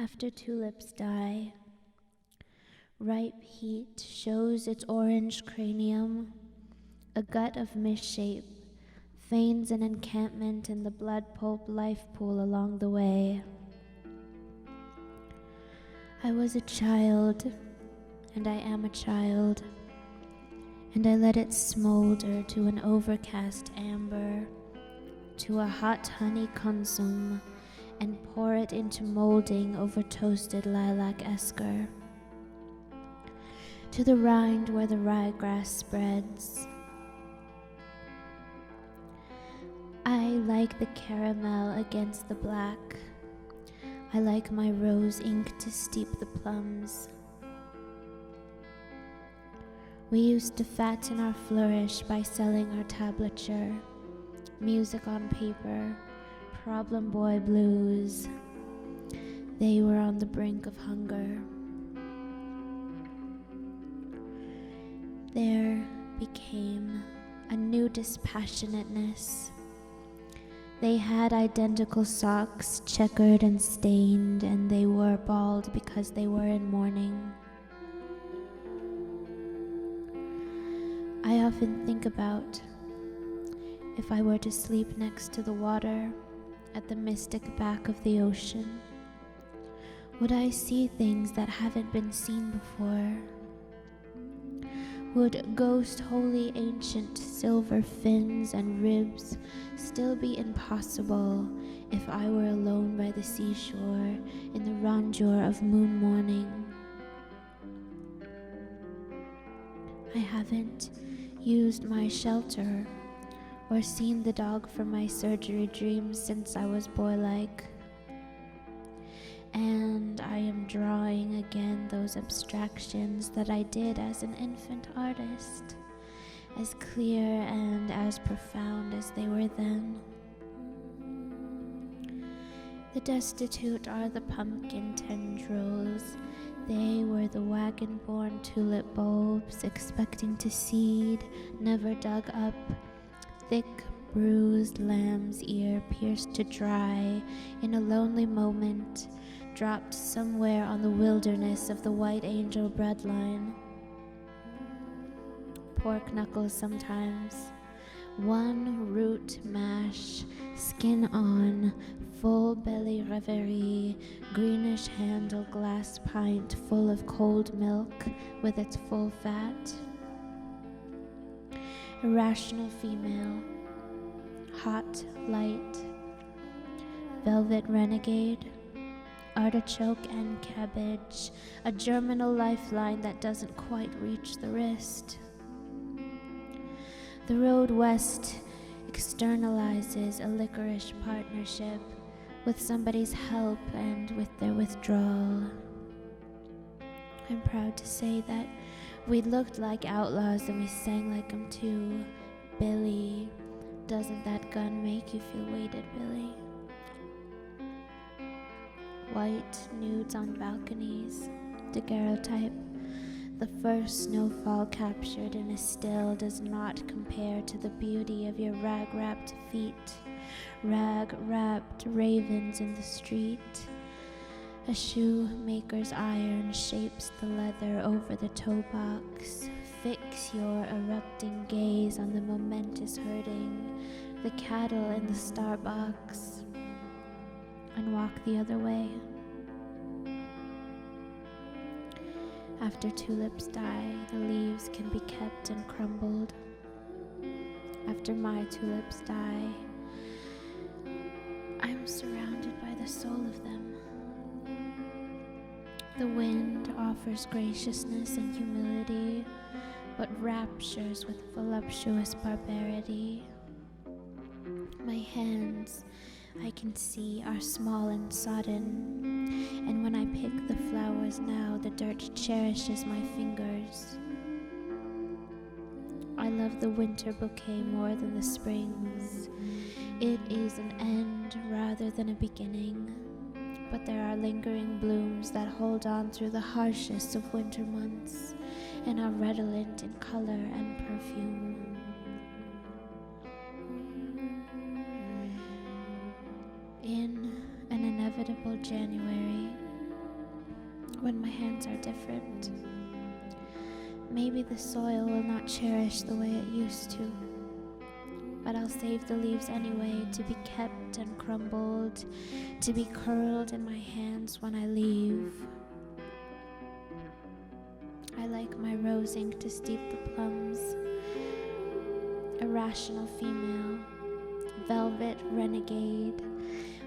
After tulips die, ripe heat shows its orange cranium, a gut of misshape, feigns an encampment in the blood pulp life pool along the way. I was a child, and I am a child, and I let it smolder to an overcast amber, to a hot honey consume, and pour it into molding over toasted lilac esker, to the rind where the ryegrass spreads. I like the caramel against the black. I like my rose ink to steep the plums. We used to fatten our flourish by selling our tablature, music on paper, problem boy blues. They were on the brink of hunger. There became a new dispassionateness. They had identical socks, checkered and stained, and they were bald because they were in mourning. I often think about if I were to sleep next to the water at the mystic back of the ocean, would I see things that haven't been seen before? Would ghost holy ancient silver fins and ribs still be impossible if I were alone by the seashore in the rondure of moon morning? I haven't used my shelter or seen the dog from my surgery dreams since I was boy-like. And I am drawing again those abstractions that I did as an infant artist, as clear and as profound as they were then. The destitute are the pumpkin tendrils. They were the wagon-borne tulip bulbs, expecting to seed, never dug up, thick, bruised lamb's ear pierced to dry in a lonely moment, dropped somewhere on the wilderness of the white angel breadline. Pork knuckles sometimes, one root mash, skin on, full belly reverie, greenish handle glass pint full of cold milk with its full fat. Irrational female, hot light, velvet renegade, artichoke and cabbage, a germinal lifeline that doesn't quite reach the wrist. The road west externalizes a licorice partnership with somebody's help and with their withdrawal. I'm proud to say that we looked like outlaws and we sang like them too. Billy, doesn't that gun make you feel weighted, Billy? White nudes on balconies, daguerreotype. The first snowfall captured in a still does not compare to the beauty of your rag-wrapped feet, rag-wrapped ravens in the street. A shoemaker's iron shapes the leather over the toe box. Fix your erupting gaze on the momentous herding, the cattle in the Starbucks, and walk the other way. After tulips die, the leaves can be kept and crumbled. After my tulips die, I'm surrounded by the soul of them. The wind offers graciousness and humility, but raptures with voluptuous barbarity. My hands, I can see, are small and sodden, and when I pick the flowers now, the dirt cherishes my fingers. I love the winter bouquet more than the springs. It is an end rather than a beginning, but there are lingering blooms that hold on through the harshest of winter months and are redolent in color and perfume. In an inevitable January, when my hands are different. Maybe the soil will not cherish the way it used to, but I'll save the leaves anyway, to be kept and crumbled, to be curled in my hands when I leave. I like my rose ink to steep the plums. Irrational female, velvet renegade.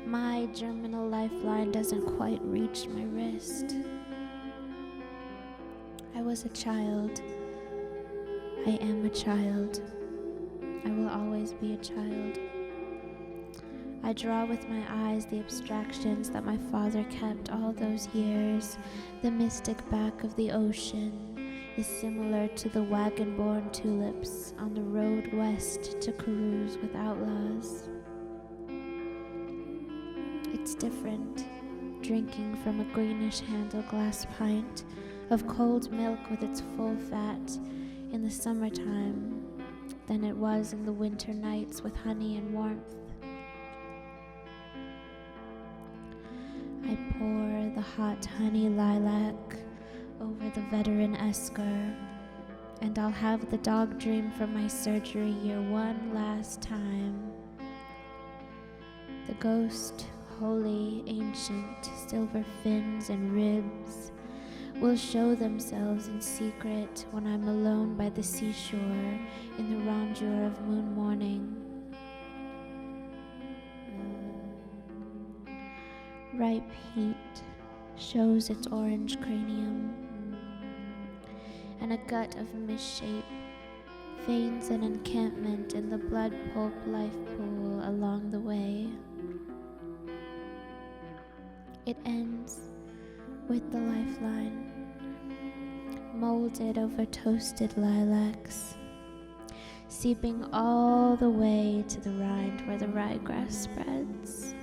My germinal lifeline doesn't quite reach my wrist. I was a child. I am a child. I will always be a child. I draw with my eyes the abstractions that my father kept all those years. The mystic back of the ocean is similar to the wagon-borne tulips on the road west to carouse with outlaws. It's different, drinking from a greenish handle glass pint of cold milk with its full fat in the summertime than it was in the winter nights with honey and warmth. I pour the hot honey lilac over the veteran esker, and I'll have the dog dream from my surgery year one last time. The ghost, holy, ancient, silver fins and ribs will show themselves in secret when I'm alone by the seashore in the rondure of moon morning. Ripe heat shows its orange cranium, and a gut of misshape feigns an encampment in the blood pulp life pool along the way. It ends with the lifeline, molded over toasted lilacs, seeping all the way to the rind where the ryegrass spreads.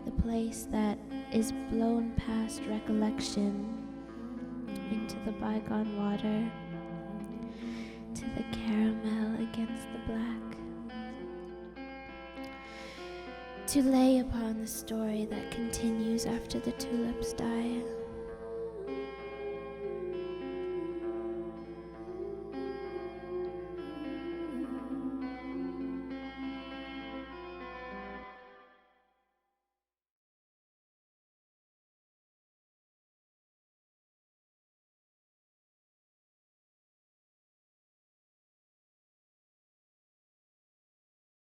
The place that is blown past recollection into the bygone water, to the caramel against the black, to lay upon the story that continues after the tulips die.